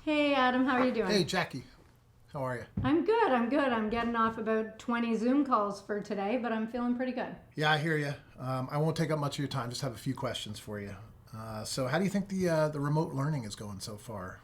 Hey Adam, how are you doing? Hey, Jackie. How are you? I'm good, I'm good. I'm getting off about 20 Zoom calls for today, but I'm feeling pretty good. Yeah, I hear you. I won't take up much of your time. Just have a few questions for you. So, how do you think the remote learning is going so far?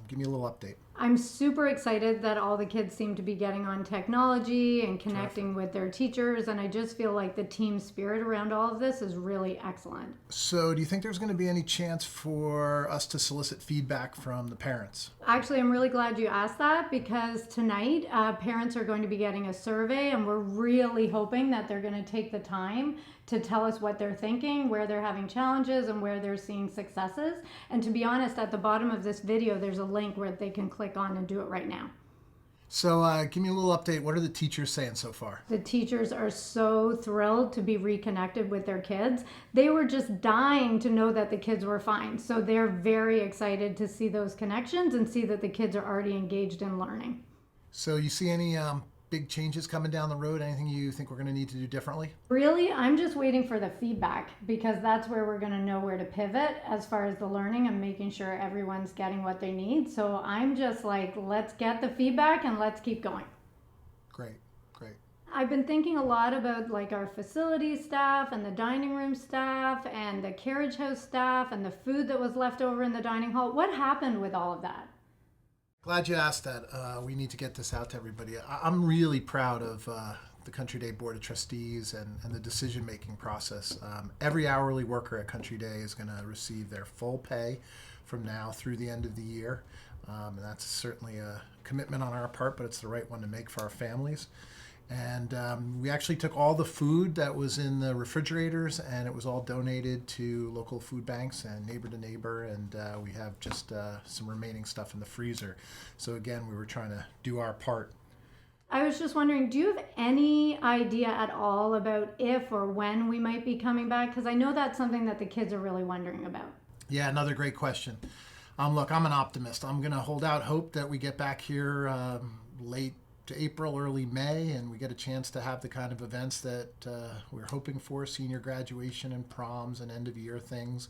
Give me a little update. I'm super excited that all the kids seem to be getting on technology and Terrific. connecting with their teachers, and I just feel like the team spirit around all of this is really excellent. So, do you think there's going to be any chance for us to solicit feedback from the parents? Actually, I'm really glad you asked that because tonight parents are going to be getting a survey, and we're really hoping that they're going to take the time to tell us what they're thinking, where they're having challenges, and where they're seeing successes. And to be honest, at the bottom of this video, there's a link where they can click on and do it right now. So, give me a little update. What are the teachers saying so far? The teachers are so thrilled to be reconnected with their kids. They were just dying to know that the kids were fine. So they're very excited to see those connections and see that the kids are already engaged in learning. So, you see any big changes coming down the road? Anything you think we're going to need to do differently? Really, I'm just waiting for the feedback because that's where we're going to know where to pivot as far as the learning and making sure everyone's getting what they need. So I'm just like, let's get the feedback and let's keep going. Great, great. I've been thinking a lot about like our facility staff and the dining room staff and the carriage house staff and the food that was left over in the dining hall. What happened with all of that? Glad you asked that. We need to get this out to everybody. I'm really proud of the Country Day Board of Trustees and the decision-making process. Every hourly worker at Country Day is going to receive their full pay from now through the end of the year. And that's certainly a commitment on our part, but it's the right one to make for our families. And we actually took all the food that was in the refrigerators and it was all donated to local food banks and neighbor to neighbor. And we have just some remaining stuff in the freezer. So again, we were trying to do our part. I was just wondering, do you have any idea at all about if or when we might be coming back? Because I know that's something that the kids are really wondering about. Yeah, another great question. Look, I'm an optimist. I'm going to hold out hope that we get back here late to April, early May, and we get a chance to have the kind of events that we're hoping for, senior graduation and proms and end of year things.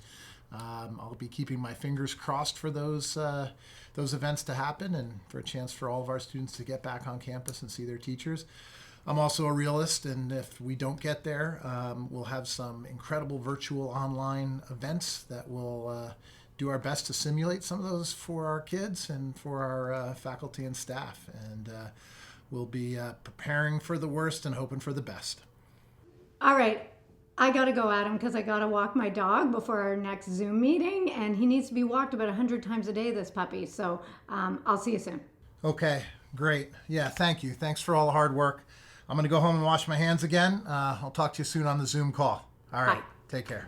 I'll be keeping my fingers crossed for those events to happen and for a chance for all of our students to get back on campus and see their teachers. I'm also a realist, and if we don't get there, we'll have some incredible virtual online events that will do our best to simulate some of those for our kids and for our faculty and staff. And we'll be preparing for the worst and hoping for the best. All right. I gotta go, Adam, because I gotta walk my dog before our next Zoom meeting, and he needs to be walked about 100 times a day, this puppy. So I'll see you soon. Okay, great. Yeah, thank you. Thanks for all the hard work. I'm going to go home and wash my hands again. I'll talk to you soon on the Zoom call. All right, Bye. take care.